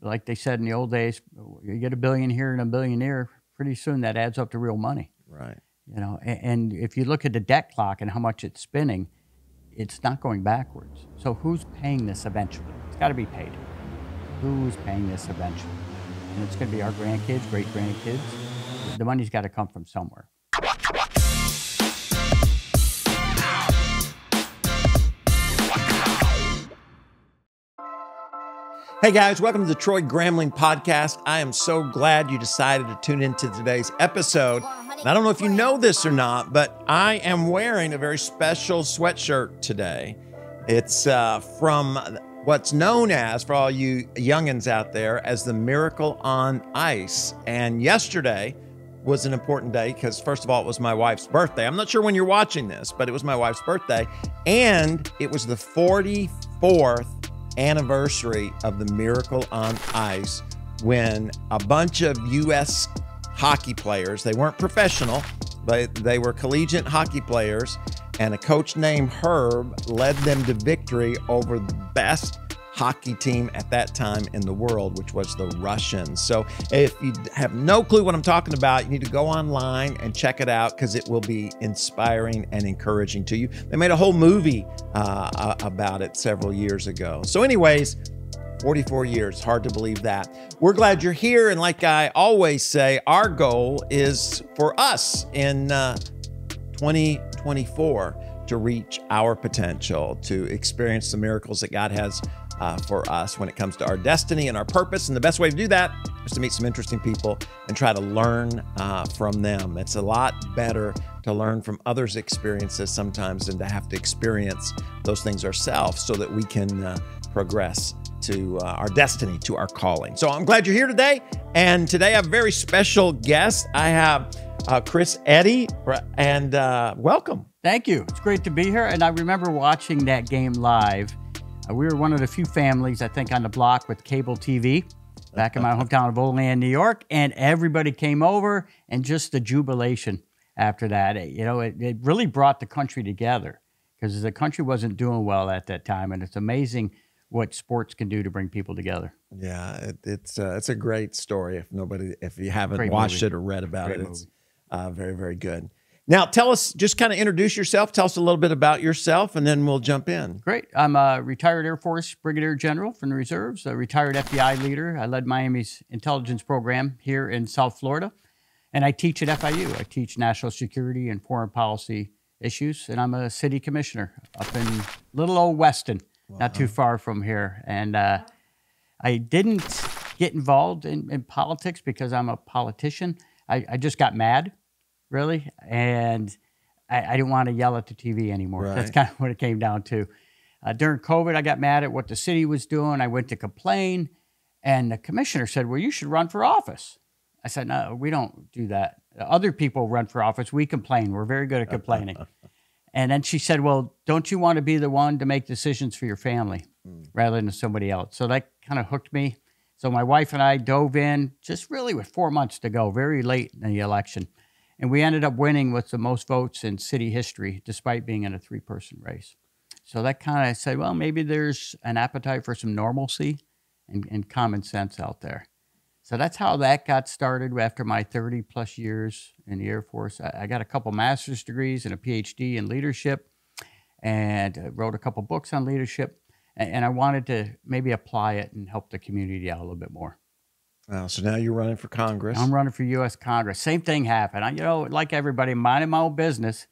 like they said in the old days, you get $1 billion here and $1 billion there, pretty soon that adds up to real money. Right. You know, and if you look at the debt clock and how much it's spinning, it's not going backwards. So who's paying this eventually? It's got to be paid. Who's paying this eventually? And it's going to be our grandkids, great-grandkids. The money's got to come from somewhere. Hey guys, welcome to the Troy Gramling podcast. I am so glad you decided to tune into today's episode. And I don't know if you know this or not, but I am wearing a very special sweatshirt today. It's from what's known as, for all you youngins out there, as the Miracle on Ice. And yesterday was an important day because, first of all, it was my wife's birthday. I'm not sure when you're watching this, but it was my wife's birthday. And it was the 44th anniversary of the Miracle on Ice, when a bunch of U.S. hockey players, they weren't professional, but they were collegiate hockey players, and a coach named Herb led them to victory over the best hockey team at that time in the world, which was the Russians. So if you have no clue what I'm talking about, you need to go online and check it out, because it will be inspiring and encouraging to you. They made a whole movie about it several years ago. So anyways, 44 years, hard to believe that. We're glad you're here. And like I always say, our goal is for us in 2024 to reach our potential, to experience the miracles that God has for us when it comes to our destiny and our purpose. And the best way to do that is to meet some interesting people and try to learn from them. It's a lot better to learn from others' experiences sometimes than to have to experience those things ourselves, so that we can progress to our destiny, to our calling. So I'm glad you're here today. And today I have a very special guest. I have Chris Eddy, and welcome. Thank you. It's great to be here. And I remember watching that game live. We were one of the few families, I think, on the block with cable TV back in my hometown of Olean, New York, and everybody came over, and just the jubilation after that. You know, it really brought the country together, because the country wasn't doing well at that time, and it's amazing what sports can do to bring people together. Yeah, it's a great story. If you haven't watched it or read about it, it's very, very good. Now, tell us, just kind of introduce yourself. Tell us a little bit about yourself, and then we'll jump in. Great. I'm a retired Air Force Brigadier General from the Reserves, a retired FBI leader. I led Miami's intelligence program here in South Florida, and I teach at FIU. I teach national security and foreign policy issues, and I'm a city commissioner up in little old Weston, not too far from here. And I didn't get involved in politics because I'm a politician. I just got mad, really, and I didn't want to yell at the TV anymore. Right. That's kind of what it came down to. During COVID, I got mad at what the city was doing. I went to complain, and the commissioner said, well, you should run for office. I said, no, we don't do that. Other people run for office. We complain. We're very good at complaining. And then she said, well, don't you want to be the one to make decisions for your family rather than somebody else? So that kind of hooked me. So my wife and I dove in just really with 4 months to go, very late in the election. And we ended up winning with the most votes in city history, despite being in a 3-person race. So that kind of said, well, maybe there's an appetite for some normalcy and common sense out there. So that's how that got started after my 30-plus years in the Air Force. I got a couple master's degrees and a PhD in leadership, and wrote a couple books on leadership. And I wanted to maybe apply it and help the community out a little bit more. Wow, so now you're running for Congress. I'm running for U.S. Congress. Same thing happened. Like everybody, minding my own business.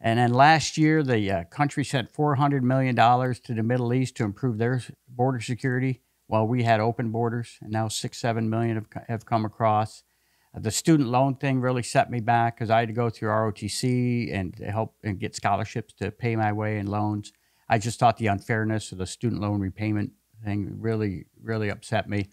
And then last year, the country sent $400 million to the Middle East to improve their border security while we had open borders. And now 6-7 million have come across. The student loan thing really set me back, because I had to go through ROTC and help and get scholarships to pay my way in loans. I just thought the unfairness of the student loan repayment thing really, really upset me.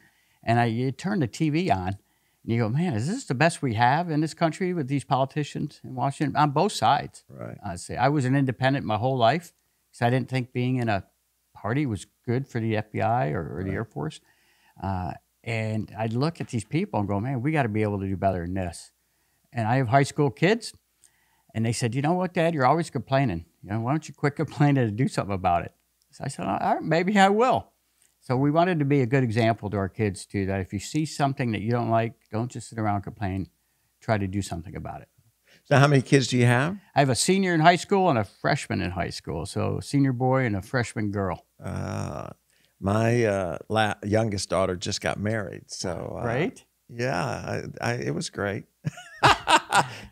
And you turn the TV on, and you go, man, is this the best we have in this country with these politicians in Washington? On both sides. Right. I was an independent my whole life, because I didn't think being in a party was good for the FBI or the Air Force. And I'd look at these people and go, man, we got to be able to do better than this. And I have high school kids, and they said, you know what, Dad, you're always complaining. Why don't you quit complaining and do something about it? So I said, all right, maybe I will. So we wanted to be a good example to our kids too, that if you see something that you don't like, don't just sit around and complain, try to do something about it. So how many kids do you have? I have a senior in high school and a freshman in high school. So a senior boy and a freshman girl. My youngest daughter just got married. So Right? Yeah, it was great.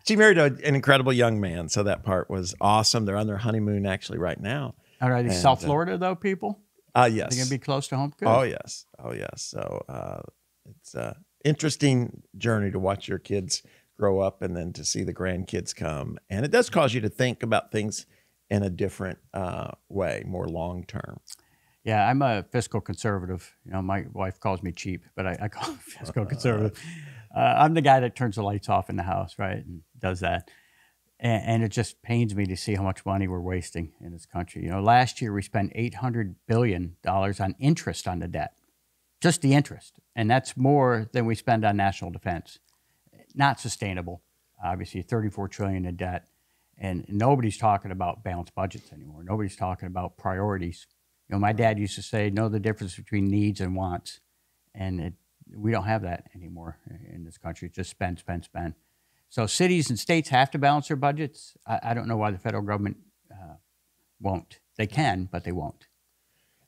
She married an incredible young man. So that part was awesome. They're on their honeymoon actually right now. All right. South Florida though, people? Yes. They're going to be close to home? Good. Oh, yes. Oh, yes. So it's an interesting journey to watch your kids grow up and then to see the grandkids come. And it does cause you to think about things in a different way, more long term. Yeah, I'm a fiscal conservative. You know, my wife calls me cheap, but I call it fiscal conservative. I'm the guy that turns the lights off in the house, right, and does that. And it just pains me to see how much money we're wasting in this country. You know, last year we spent $800 billion on interest on the debt, just the interest. And that's more than we spend on national defense. Not sustainable, obviously, $34 trillion in debt. And nobody's talking about balanced budgets anymore. Nobody's talking about priorities. You know, my dad used to say, know the difference between needs and wants. And we don't have that anymore in this country. It's just spend, spend, spend. So cities and states have to balance their budgets. I don't know why the federal government won't. They can, but they won't.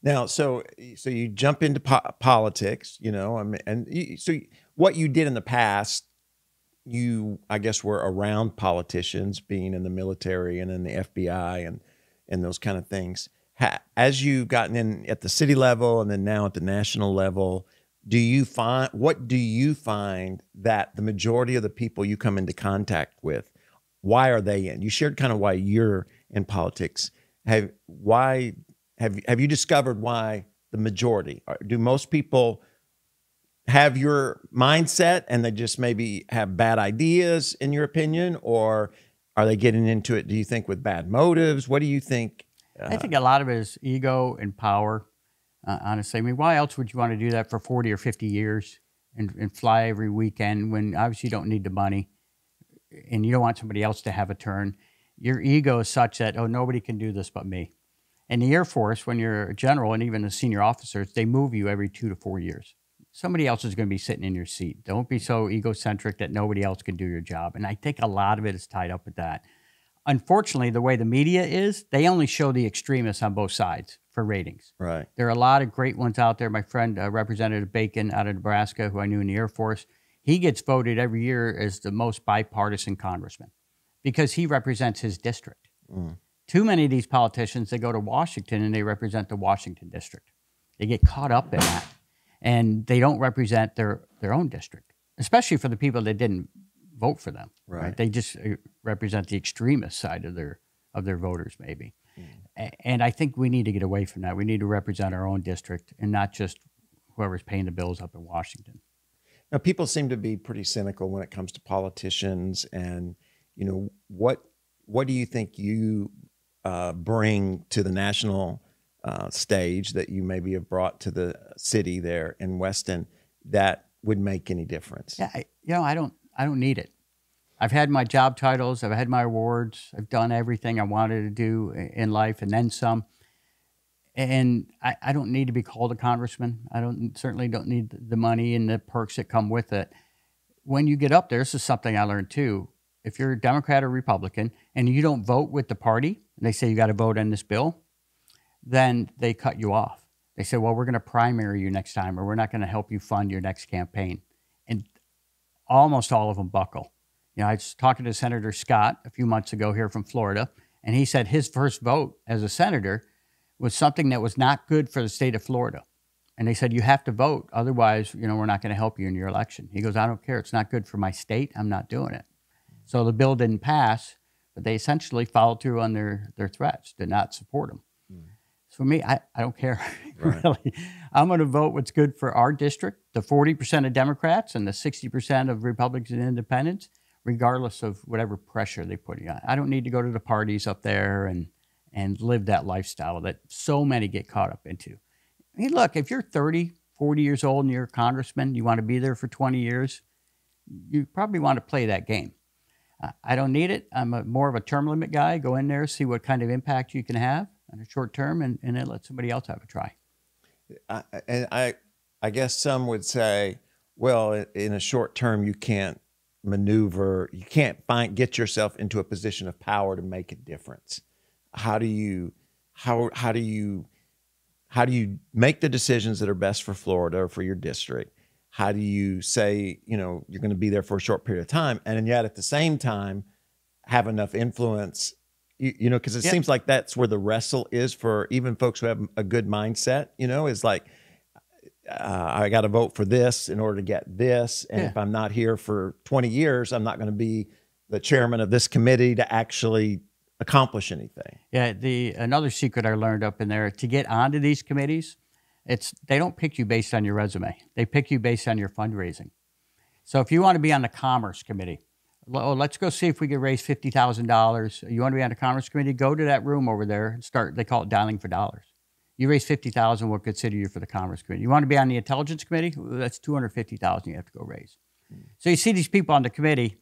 Now, so you jump into politics, you know, so what you did in the past, you, I guess, were around politicians, being in the military and in the FBI and those kind of things. As you've gotten in at the city level and then now at the national level, what do you find that the majority of the people you come into contact with, why are they in? You shared kind of why you're in politics. Have you discovered why the majority? Do most people have your mindset and they just maybe have bad ideas, in your opinion, or are they getting into it, do you think, with bad motives? What do you think? I think a lot of it is ego and power. Honestly, I mean, why else would you want to do that for 40 or 50 years and fly every weekend when obviously you don't need the money and you don't want somebody else to have a turn? Your ego is such that, oh, nobody can do this but me. In the Air Force, when you're a general and even the senior officers, they move you every 2 to 4 years. Somebody else is going to be sitting in your seat. Don't be so egocentric that nobody else can do your job. And I think a lot of it is tied up with that. Unfortunately, the way the media is, they only show the extremists on both sides for ratings. Right. There are a lot of great ones out there. My friend, Representative Bacon out of Nebraska, who I knew in the Air Force, he gets voted every year as the most bipartisan congressman because he represents his district. Too many of these politicians, they go to Washington and they represent the Washington district. They get caught up in that, and they don't represent their own district, especially for the people that didn't vote for them. Right? They just represent the extremist side of their voters, maybe. And I think we need to get away from that. We need to represent our own district and not just whoever's paying the bills up in Washington. Now, people seem to be pretty cynical when it comes to politicians, and you know, what do you think you bring to the national stage that you maybe have brought to the city there in Weston that would make any difference? Yeah, I don't need it. I've had my job titles, I've had my awards, I've done everything I wanted to do in life and then some. And I don't need to be called a congressman. I certainly don't need the money and the perks that come with it. When you get up there, this is something I learned too. If you're a Democrat or Republican and you don't vote with the party, and they say you got to vote on this bill, then they cut you off. They say, well, we're going to primary you next time, or we're not going to help you fund your next campaign. And almost all of them buckle. You know, I was talking to Senator Scott a few months ago here from Florida, and he said his first vote as a senator was something that was not good for the state of Florida. And they said, you have to vote. Otherwise, you know, we're not going to help you in your election. He goes, I don't care. It's not good for my state. I'm not doing it. So the bill didn't pass, but they essentially followed through on their threats, did not support him. So for me, I don't care, really. I'm going to vote what's good for our district, the 40% of Democrats and the 60% of Republicans and Independents, regardless of whatever pressure they put you on. I don't need to go to the parties up there and live that lifestyle that so many get caught up into. I mean, look, if you're 30, 40 years old and you're a congressman, you want to be there for 20 years, you probably want to play that game. I don't need it. I'm more of a term limit guy. Go in there, see what kind of impact you can have in a short term, and then let somebody else have a try. I guess some would say, well, in a short term, you can't maneuver, you can't get yourself into a position of power to make a difference. How do you make the decisions that are best for Florida or for your district? How do you say, you're going to be there for a short period of time, and yet at the same time have enough influence, because it seems like that's where the wrestle is for even folks who have a good mindset, is like, I got to vote for this in order to get this. And if I'm not here for 20 years, I'm not going to be the chairman of this committee to actually accomplish anything. Yeah, another secret I learned up in there, to get onto these committees, they don't pick you based on your resume. They pick you based on your fundraising. So if you want to be on the Commerce Committee, let's go see if we can raise $50,000. You want to be on the Commerce Committee? Go to that room over there and start, they call it dialing for dollars. You raise $50,000, we'll consider you for the Commerce Committee. You want to be on the Intelligence Committee? Well, that's $250,000 you have to go raise. So you see these people on the committee,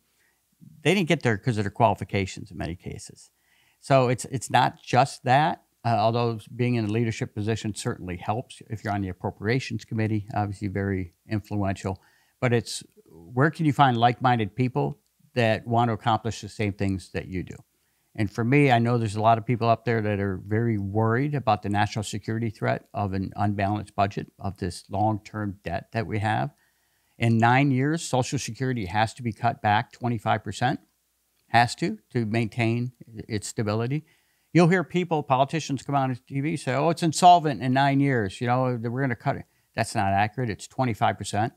they didn't get there because of their qualifications in many cases. So it's not just that, although being in a leadership position certainly helps. If you're on the Appropriations Committee, obviously very influential. But it's where can you find like-minded people that want to accomplish the same things that you do? And for me, I know there's a lot of people up there that are very worried about the national security threat of an unbalanced budget, of this long-term debt that we have. In 9 years, Social Security has to be cut back 25%, has to maintain its stability. You'll hear politicians come on TV say, oh, it's insolvent in 9 years. We're going to cut it. That's not accurate. It's 25%.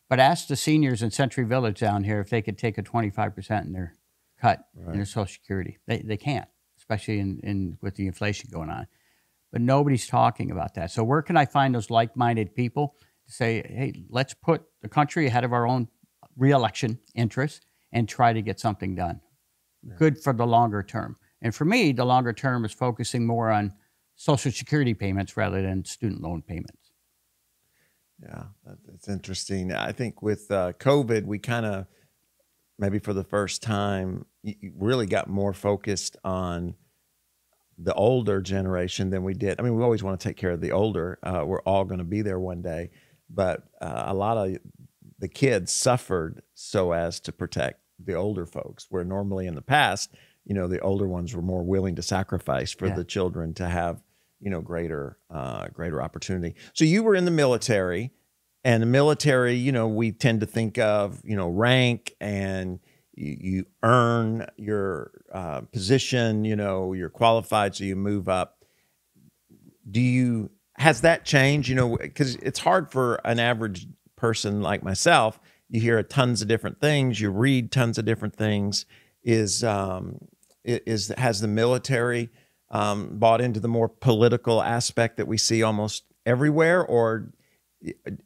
But ask the seniors in Century Village down here if they could take a 25% in their cut in their Social Security. They can't, especially with the inflation going on. But nobody's talking about that. So where can I find those like-minded people to say, hey, let's put the country ahead of our own re-election interests and try to get something done good for the longer term? And for me, the longer term is focusing more on Social Security payments rather than student loan payments. Yeah, that's interesting. I think with COVID, we kind of, maybe for the first time, you really got more focused on the older generation than we did. I mean, we always want to take care of the older. We're all going to be there one day. But a lot of the kids suffered so as to protect the older folks, where normally in the past, the older ones were more willing to sacrifice for the children to have, greater opportunity. So you were in the military. And the military, we tend to think of, rank, and you earn your position, you're qualified, so you move up. Has that changed? Because it's hard for an average person like myself. You hear tons of different things, you read tons of different things. Has the military bought into the more political aspect that we see almost everywhere, or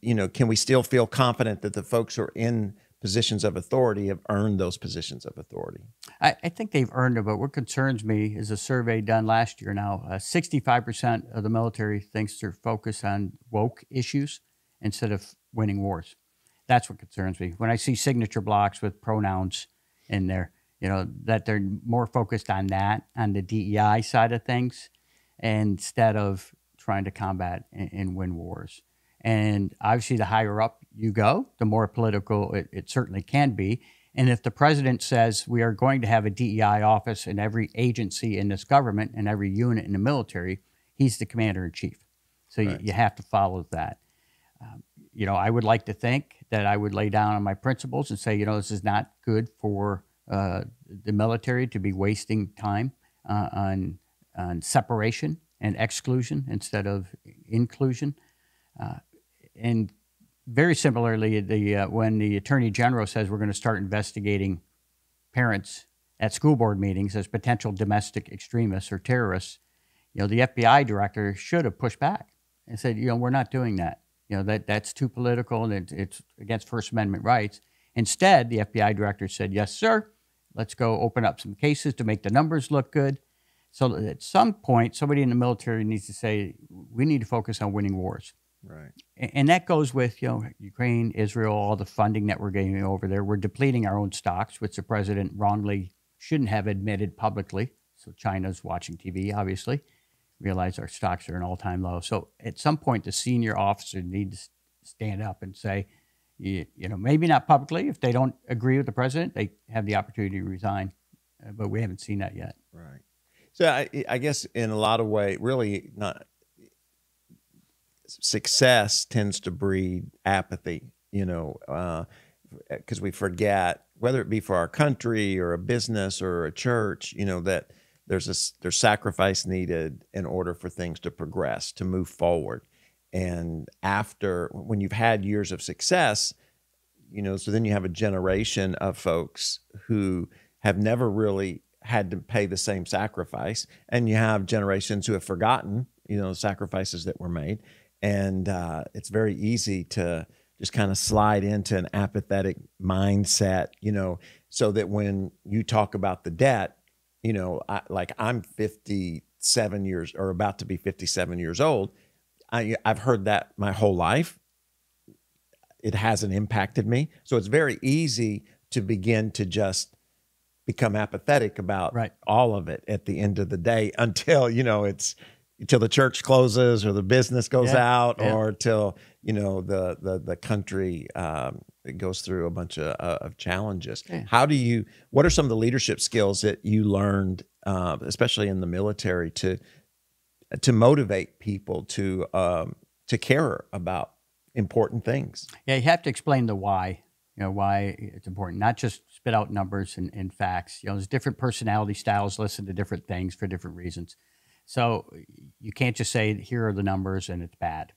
can we still feel confident that the folks who are in positions of authority have earned those positions of authority? I think they've earned it, but what concerns me is a survey done last year now. 65% of the military thinks they're focused on woke issues instead of winning wars. That's what concerns me. When I see signature blocks with pronouns in there, that they're more focused on that, on the DEI side of things, instead of trying to combat and win wars. And obviously, the higher up you go, the more political it certainly can be. And if the president says we are going to have a DEI office in every agency in this government and every unit in the military, he's the commander-in-chief. So you have to follow that. I would like to think that I would lay down on my principles and say, this is not good for the military to be wasting time on separation and exclusion instead of inclusion. And very similarly, when the Attorney General says we're going to start investigating parents at school board meetings as potential domestic extremists or terrorists, the FBI director should have pushed back and said, we're not doing that. That's too political and it's against First Amendment rights. Instead, the FBI director said, yes, sir, let's go open up some cases to make the numbers look good. So at some point, somebody in the military needs to say, we need to focus on winning wars. Right. And that goes with, Ukraine, Israel, all the funding that we're getting over there. We're depleting our own stocks, which the president wrongly shouldn't have admitted publicly. So China's watching TV, obviously. realize our stocks are an all-time low. So at some point, the senior officer needs to stand up and say, you know, maybe not publicly. If they don't agree with the president, they have the opportunity to resign. But we haven't seen that yet. Right. So I guess in a lot of ways, really not success tends to breed apathy, you know, because we forget, whether it be for our country or a business or a church, you know, that there's sacrifice needed in order for things to progress, to move forward. And when you've had years of success, you know, so then you have a generation of folks who have never really had to pay the same sacrifice. And you have generations who have forgotten, you know, the sacrifices that were made. And it's very easy to just kind of slide into an apathetic mindset, you know, so that when you talk about the debt, you know, I'm 57 years or about to be 57 years old. I've heard that my whole life. It hasn't impacted me. So it's very easy to begin to just become apathetic about all of it at the end of the day until, you know, until the church closes or the business goes out or till, you know, the country goes through a bunch of challenges. Yeah. What are some of the leadership skills that you learned, especially in the military, to motivate people to care about important things? Yeah, you have to explain the why. You know, why it's important, not just spit out numbers and facts. You know, there's different personality styles, listen to different things for different reasons. So you can't just say, here are the numbers and it's bad.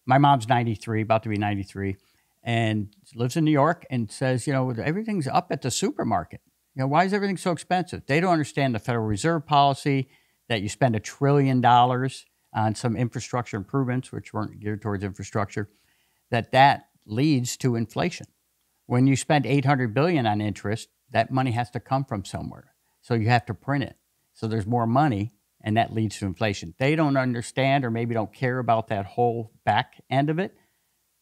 My mom's 93, about to be 93, and lives in New York and says, you know, everything's up at the supermarket. You know, why is everything so expensive? They don't understand the Federal Reserve policy that you spend $1 trillion on some infrastructure improvements, which weren't geared towards infrastructure, that leads to inflation. When you spend $800 billion on interest, that money has to come from somewhere. So you have to print it. So there's more money, and that leads to inflation. They don't understand or maybe don't care about that whole back end of it,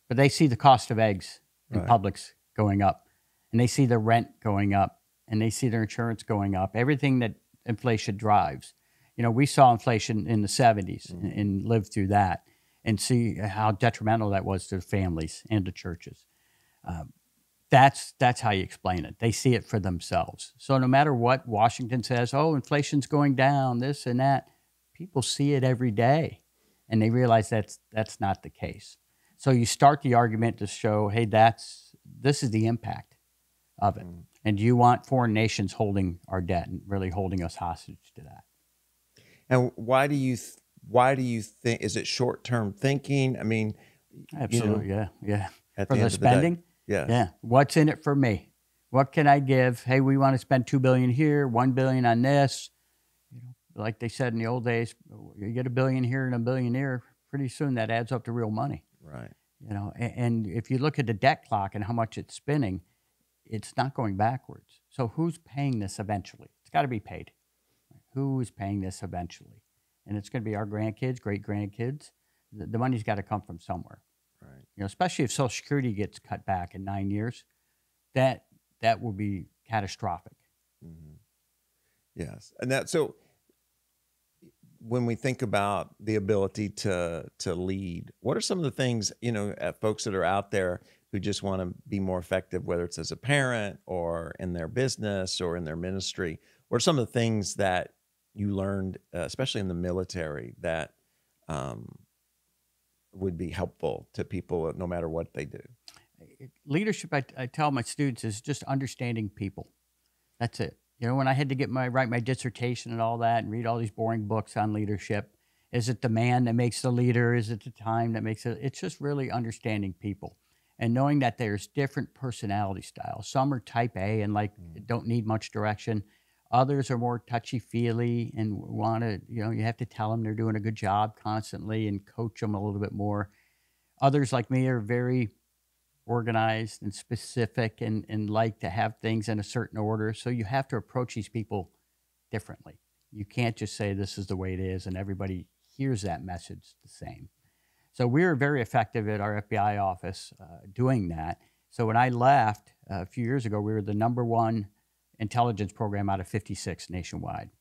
but they see the cost of eggs in Publix going up, and they see the rent going up, and they see their insurance going up, everything that inflation drives. You know, we saw inflation in the 70s and lived through that and see how detrimental that was to the families and to churches. That's how you explain it. They see it for themselves. So no matter what Washington says, oh, inflation's going down, this and that, people see it every day, and they realize that's not the case. So you start the argument to show, hey, this is the impact of it. And do you want foreign nations holding our debt and really holding us hostage to that? And why do you think, is it short-term thinking? I mean, absolutely, you know, yeah. For the spending? Yeah. What's in it for me? What can I give? Hey, we want to spend $2 billion here, $1 billion on this. You know, like they said in the old days, you get $1 billion here and $1 billion there. Pretty soon that adds up to real money. Right. You know, and if you look at the debt clock and how much it's spinning, it's not going backwards. So who's paying this eventually? It's got to be paid. Who is paying this eventually? And it's going to be our grandkids, great-grandkids. The money's got to come from somewhere. Right. You know, especially if Social Security gets cut back in 9 years, that will be catastrophic. Mm-hmm. Yes. And so when we think about the ability to lead, what are some of the things, you know, folks that are out there who just want to be more effective, whether it's as a parent or in their business or in their ministry? What are some of the things that you learned, especially in the military, that would be helpful to people no matter what they do? Leadership, I tell my students, is just understanding people. That's it. You know, when I had to write my dissertation and all that and read all these boring books on leadership, is it the man that makes the leader? Is it the time that makes it? It's just really understanding people and knowing that there's different personality styles. Some are type A and don't need much direction. Others are more touchy-feely and want to, you know, you have to tell them they're doing a good job constantly and coach them a little bit more. Others, like me, are very organized and specific and like to have things in a certain order. So you have to approach these people differently. You can't just say this is the way it is and everybody hears that message the same. So we were very effective at our FBI office doing that. So when I left a few years ago, we were the #1 intelligence program out of 56 nationwide.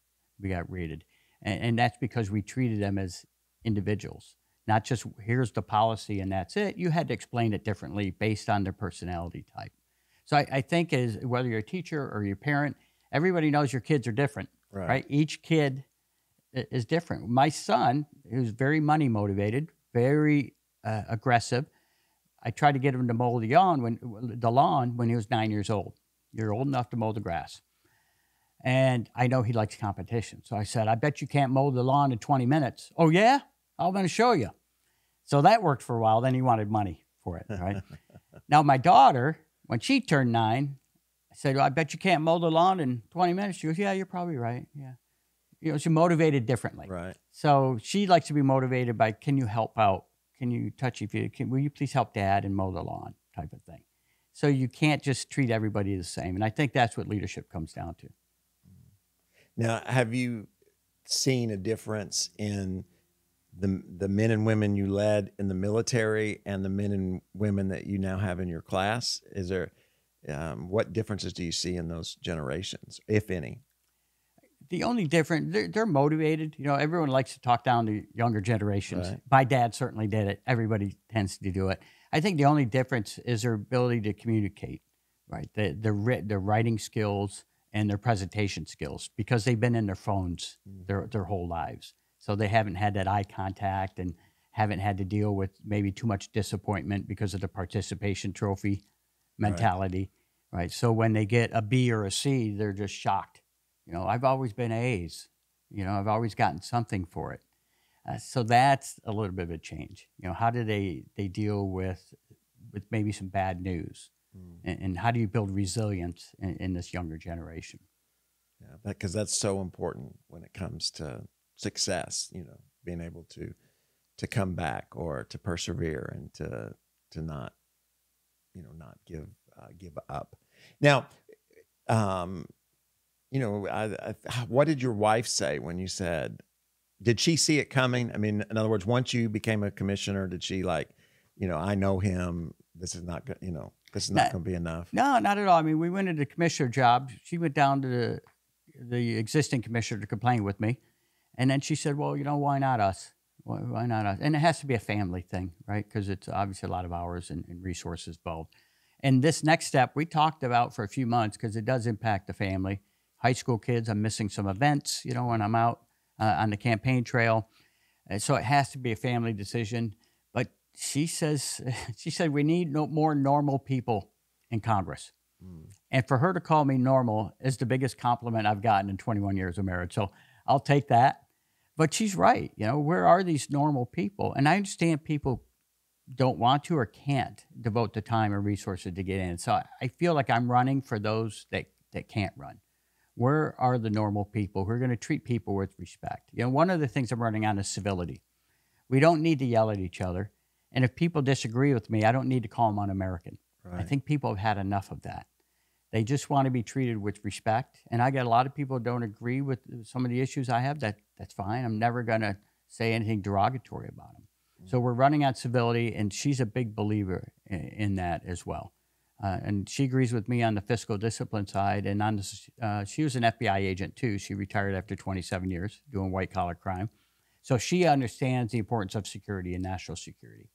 We got rated. And that's because we treated them as individuals, not just here's the policy and that's it. You had to explain it differently based on their personality type. So I think as whether you're a teacher or your parent, everybody knows your kids are different, right? Each kid is different. My son, who's very money motivated, very aggressive, I tried to get him to mow the lawn when he was 9 years old. You're old enough to mow the grass. And I know he likes competition. So I said, I bet you can't mow the lawn in 20 minutes. Oh, yeah? I'm going to show you. So that worked for a while. Then he wanted money for it, right? Now, my daughter, when she turned 9, I said, well, I bet you can't mow the lawn in 20 minutes. She goes, yeah, you're probably right. Yeah. You know, she's motivated differently. Right. So she likes to be motivated by, can you help out? Can you will you please help Dad and mow the lawn type of thing? So you can't just treat everybody the same. And I think that's what leadership comes down to. Now, have you seen a difference in the men and women you led in the military and the men and women that you now have in your class? Is there, what differences do you see in those generations, if any? The only difference, they're motivated. You know, everyone likes to talk down to younger generations. Right. My dad certainly did it. Everybody tends to do it. I think the only difference is their ability to communicate, right? Their writing skills and their presentation skills, because they've been in their phones their whole lives. So they haven't had that eye contact and haven't had to deal with maybe too much disappointment because of the participation trophy mentality, right? So when they get a B or a C, they're just shocked. You know, I've always been A's. You know, I've always gotten something for it. So that's a little bit of a change. You know, how do they deal with maybe some bad news? And how do you build resilience in this younger generation? Yeah, because that's so important when it comes to success, you know, being able to come back or to persevere and to not, you know, not give up. Now, you know, what did your wife say when you said, did she see it coming? I mean, in other words, once you became a commissioner, did she like, you know, I know him, this is not good, you know, this is not going to be enough? No, not at all. I mean, we went into the commissioner job. She went down to the existing commissioner to complain with me. And then she said, well, you know, why not us? Why not us? And it has to be a family thing, right? Because it's obviously a lot of hours and resources involved. And this next step we talked about for a few months because it does impact the family. High school kids, I'm missing some events, you know, when I'm out on the campaign trail. So it has to be a family decision. But she said we need more normal people in Congress. And for her to call me normal is the biggest compliment I've gotten in 21 years of marriage. So I'll take that. But she's right. You know, where are these normal people? And I understand people don't want to or can't devote the time or resources to get in. So I feel like I'm running for those that can't run. Where are the normal people who are going to treat people with respect? You know, one of the things I'm running on is civility. We don't need to yell at each other. And if people disagree with me, I don't need to call them un-American. Right. I think people have had enough of that. They just want to be treated with respect. And I got a lot of people who don't agree with some of the issues I have. That's fine. I'm never going to say anything derogatory about them. So we're running on civility, and she's a big believer in that as well. And she agrees with me on the fiscal discipline side. And on the, she was an FBI agent, too. She retired after 27 years doing white-collar crime. So she understands the importance of security and national security.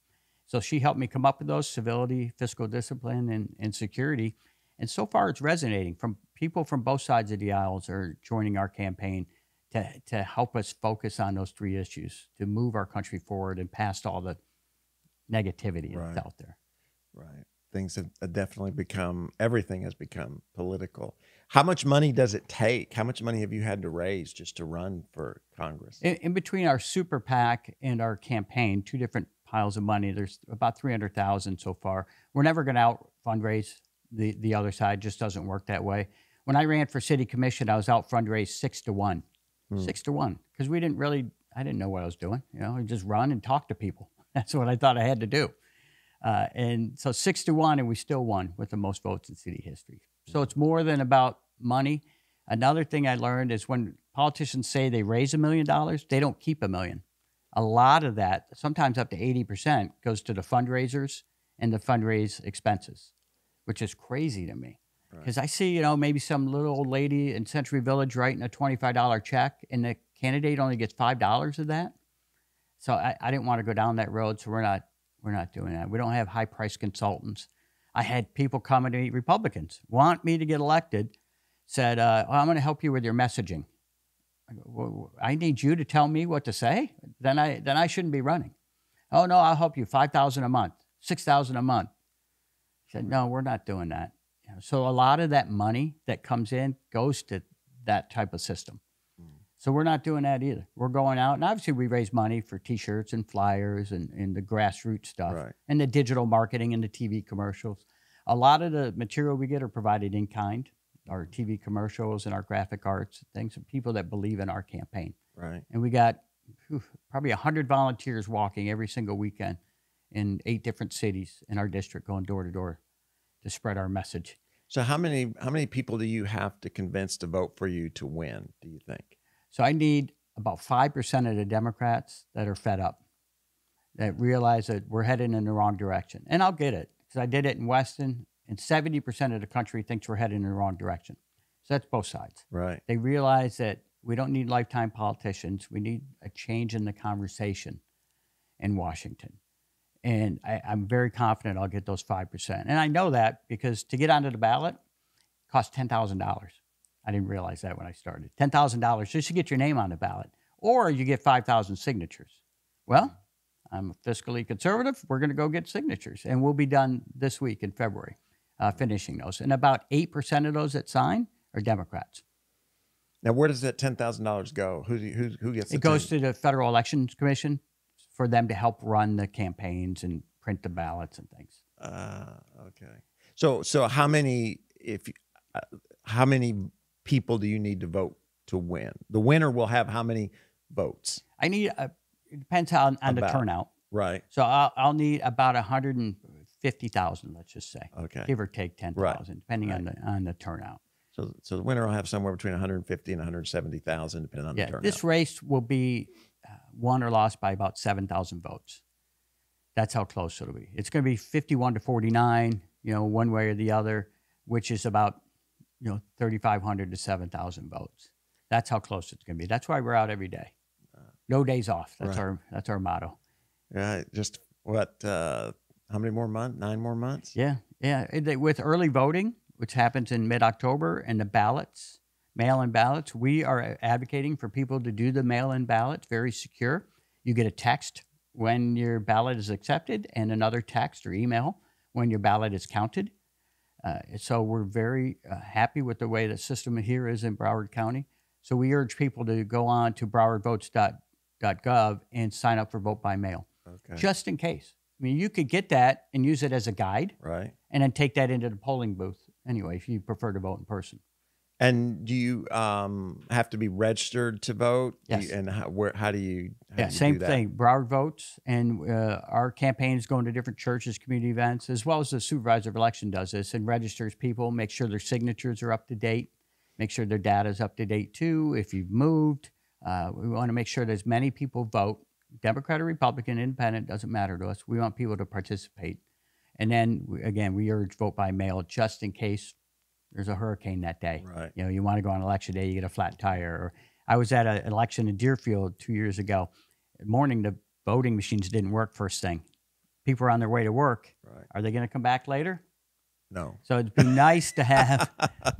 So she helped me come up with those: civility, fiscal discipline, and security. And so far, it's resonating. From people from both sides of the aisles are joining our campaign to help us focus on those three issues, to move our country forward and past all the negativity that's out there. Right. Things have definitely become, everything has become political. How much money does it take? How much money have you had to raise just to run for Congress? In between our super PAC and our campaign, two different piles of money, there's about $300,000 so far. We're never going to out fundraise the other side. Just doesn't work that way. When I ran for city commission, I was out fundraised 6-1. 6-1, because I didn't know what I was doing. You know, I just run and talk to people. That's what I thought I had to do. And so 6-1, and we still won with the most votes in city history. So it's more than about money. Another thing I learned is when politicians say they raise $1 million, they don't keep $1 million. A lot of that, sometimes up to 80%, goes to the fundraisers and the fundraise expenses, which is crazy to me. Because I see, you know, maybe some little old lady in Century Village writing a $25 check, and the candidate only gets $5 of that. So I didn't want to go down that road. So we're not doing that. We don't have high price consultants. I had people coming to me, Republicans, want me to get elected, said, I'm going to help you with your messaging. I go, well, I need you to tell me what to say? Then I shouldn't be running. Oh, no, I'll help you. $5,000 a month, $6,000 a month. I said, no, we're not doing that. So a lot of that money that comes in goes to that type of system. So we're not doing that either. We're going out, and obviously we raise money for T-shirts and flyers and the grassroots stuff, and the digital marketing and the TV commercials. A lot of the material we get are provided in kind, our TV commercials and our graphic arts, things of people that believe in our campaign. Right. And we got probably 100 volunteers walking every single weekend in 8 different cities in our district, going door to door to spread our message. So how many people do you have to convince to vote for you to win, do you think? So I need about 5% of the Democrats that are fed up, that realize that we're heading in the wrong direction. And I'll get it, because I did it in Weston, and 70% of the country thinks we're heading in the wrong direction. So that's both sides. Right. They realize that we don't need lifetime politicians. We need a change in the conversation in Washington. And I'm very confident I'll get those 5%. And I know that because to get onto the ballot costs $10,000. I didn't realize that when I started. $10,000 just to get your name on the ballot. Or you get 5,000 signatures. Well, I'm fiscally conservative. We're going to go get signatures. And we'll be done this week in February, finishing those. And about 8% of those that sign are Democrats. Now, where does that $10,000 go? Who gets it? It goes to the Federal Elections Commission for them to help run the campaigns and print the ballots and things. Okay. So how many people do you need to vote to win? The winner will have how many votes? I need, it depends on the turnout. Right. So I'll need about 150,000, let's just say. Okay. Give or take 10,000, right. Depending on the turnout. So the winner will have somewhere between 150 and 170,000, depending on the turnout. This race will be won or lost by about 7,000 votes. That's how close it'll be. It's going to be 51 to 49, one way or the other, which is about 3,500 to 7,000 votes. That's how close it's going to be. That's why we're out every day. No days off. That's our motto. Yeah. Just what? How many more months? 9 more months? Yeah. With early voting, which happens in mid-October, and the ballots, mail-in ballots, we are advocating for people to do the mail-in ballots. Very secure. You get a text when your ballot is accepted, and another text or email when your ballot is counted. So we're very happy with the way the system here is in Broward County. So we urge people to go on to browardvotes.gov and sign up for vote by mail, just in case. I mean, you could get that and use it as a guide, right? And then take that into the polling booth anyway, if you prefer to vote in person. And do you have to be registered to vote? Yes. How do you same thing. Broward Votes, and our campaign is going to different churches, community events, as well as the supervisor of election does this and registers people, make sure their signatures are up to date, make sure their data is up to date too. If you've moved, we want to make sure that as many people vote, Democrat or Republican, independent, doesn't matter to us. We want people to participate. And then, again, we urge vote by mail just in case there's a hurricane that day. Right. You want to go on election day, you get a flat tire. Or I was at an election in Deerfield 2 years ago. Morning, the voting machines didn't work first thing. People are on their way to work. Right. Are they going to come back later? No. So it'd be nice to have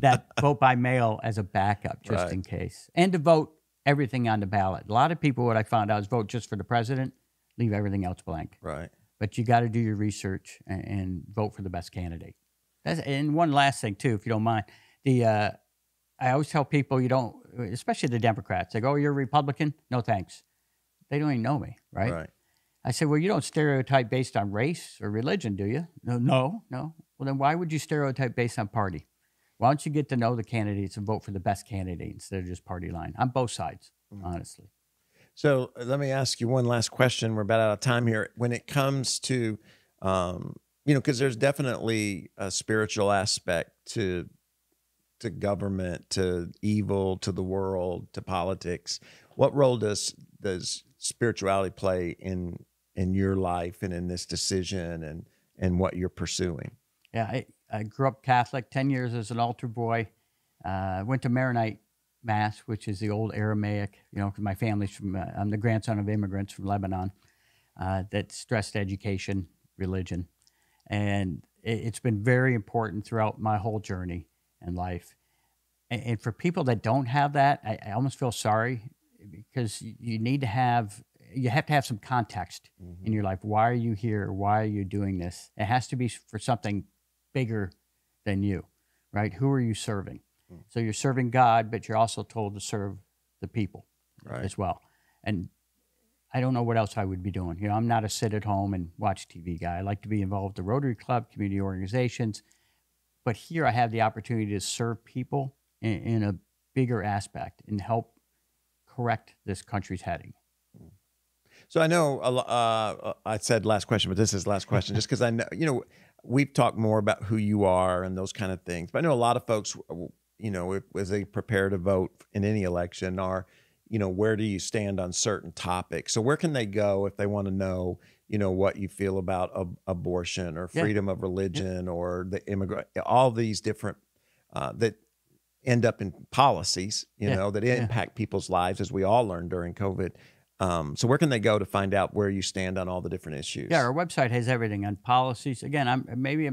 that vote by mail as a backup just in case. And to vote everything on the ballot. A lot of people, what I found out, is vote just for the president, leave everything else blank. Right. But you got to do your research and vote for the best candidate. And one last thing, too, if you don't mind. I always tell people, especially the Democrats, they go, oh, you're a Republican? No, thanks. They don't even know me, right? Right. I say, well, you don't stereotype based on race or religion, do you? No. Well, then why would you stereotype based on party? Why don't you get to know the candidates and vote for the best candidate instead of just party line? On both sides, honestly. So let me ask you one last question. We're about out of time here. When it comes to, because there's definitely a spiritual aspect to government, to evil, to the world, to politics. What role does spirituality play in your life and in this decision and what you're pursuing? Yeah, I grew up Catholic, 10 years as an altar boy. Went to Maronite Mass, which is the old Aramaic, 'cause my family's from, I'm the grandson of immigrants from Lebanon, that stressed education, religion. And it's been very important throughout my whole journey in life. And for people that don't have that, I almost feel sorry, because you have to have some context in your life. Why are you here? Why are you doing this? It has to be for something bigger than you, right? Who are you serving? So you're serving God, but you're also told to serve the people as well. And I don't know what else I would be doing. I'm not a sit at home and watch TV guy. I like to be involved in the Rotary Club, community organizations. But here I have the opportunity to serve people in a bigger aspect and help correct this country's heading. So I know I said last question, but this is last question, just because I know, we've talked more about who you are and those kind of things. But I know a lot of folks, as they prepare to vote in any election, are, where do you stand on certain topics? So where can they go if they want to know, what you feel about abortion or freedom of religion or the immigrant, all these different that end up in policies, that impact people's lives, as we all learned during COVID. So where can they go to find out where you stand on all the different issues? Yeah, our website has everything on policies. Again, I'm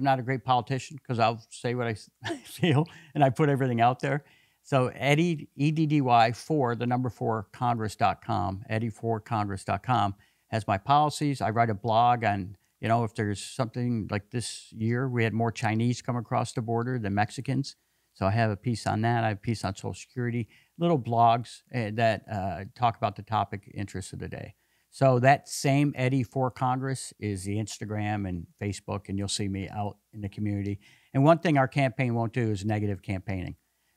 not a great politician, because I'll say what I feel, and I put everything out there. So Eddy, EDDY 4 Congress.com, Eddy4Congress.com has my policies. I write a blog on, if there's something like this year, we had more Chinese come across the border than Mexicans. So I have a piece on that. I have a piece on Social Security, little blogs that talk about the topic interest of the day. So that same Eddy for Congress is the Instagram and Facebook, and you'll see me out in the community. And one thing our campaign won't do is negative campaigning.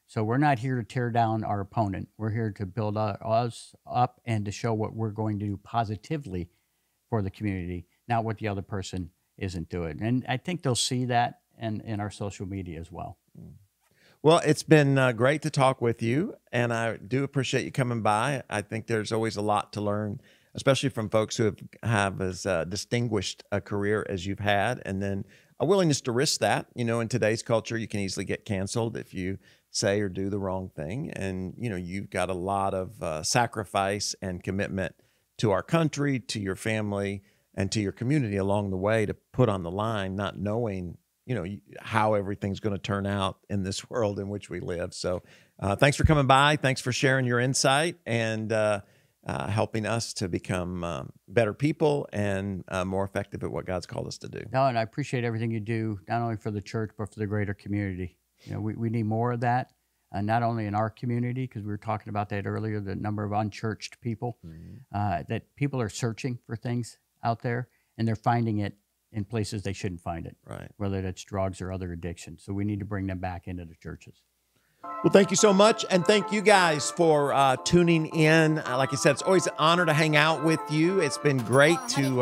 So we're not here to tear down our opponent. We're here to build us up and to show what we're going to do positively for the community, not what the other person isn't doing. And I think they'll see that in our social media as well. Well, it's been great to talk with you, and I do appreciate you coming by. I think there's always a lot to learn, especially from folks who have as distinguished a career as you've had, and then a willingness to risk that. In today's culture, you can easily get canceled if you say or do the wrong thing, and you've got a lot of sacrifice and commitment to our country, to your family, and to your community along the way to put on the line, not knowing how everything's going to turn out in this world in which we live. So thanks for coming by. Thanks for sharing your insight and helping us to become better people and more effective at what God's called us to do. No, and I appreciate everything you do, not only for the church, but for the greater community. We need more of that, not only in our community, because we were talking about that earlier, the number of unchurched people, that people are searching for things out there, and they're finding it in places they shouldn't find it, right? Whether that's drugs or other addictions. So we need to bring them back into the churches. Well, thank you so much. And thank you guys for tuning in. Like I said, it's always an honor to hang out with you. It's been great to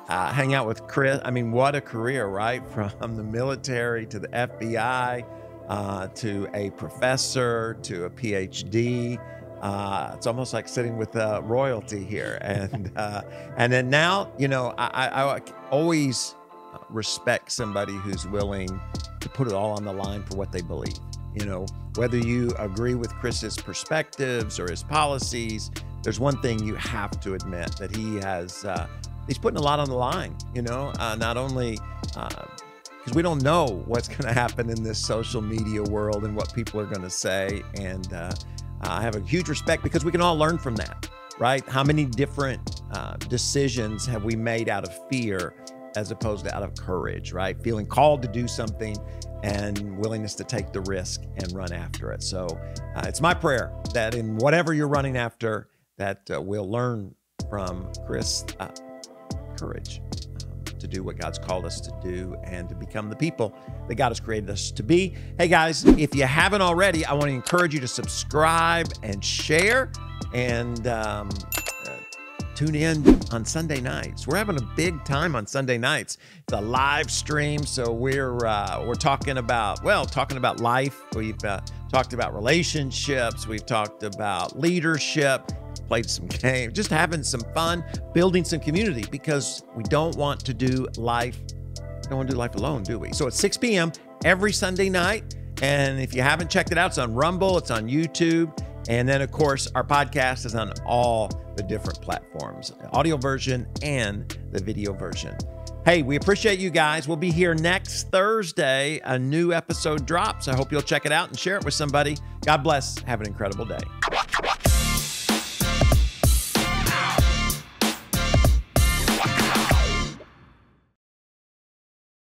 hang out with Chris. I mean, what a career, right? From the military to the FBI, to a professor, to a PhD. It's almost like sitting with royalty here. And then now, I always respect somebody who's willing to put it all on the line for what they believe. Whether you agree with Chris's perspectives or his policies, there's one thing you have to admit, that he's putting a lot on the line, not only because we don't know what's going to happen in this social media world and what people are going to say. And I have a huge respect, because we can all learn from that, right? How many different decisions have we made out of fear as opposed to out of courage, right? Feeling called to do something and willingness to take the risk and run after it. So it's my prayer that in whatever you're running after, that we'll learn from Chris courage to do what God's called us to do and to become the people that God has created us to be. Hey guys, if you haven't already, I want to encourage you to subscribe and share, and tune in on Sunday nights. We're having a big time on Sunday nights. It's a live stream, so we're talking about life. We've talked about relationships. We've talked about leadership. Played some games, just having some fun, building some community, because we don't want to do life alone, do we? So it's 6 p.m. every Sunday night. And if you haven't checked it out, it's on Rumble, it's on YouTube. And then, of course, our podcast is on all the different platforms, the audio version and the video version. Hey, we appreciate you guys. We'll be here next Thursday. A new episode drops. I hope you'll check it out and share it with somebody. God bless. Have an incredible day.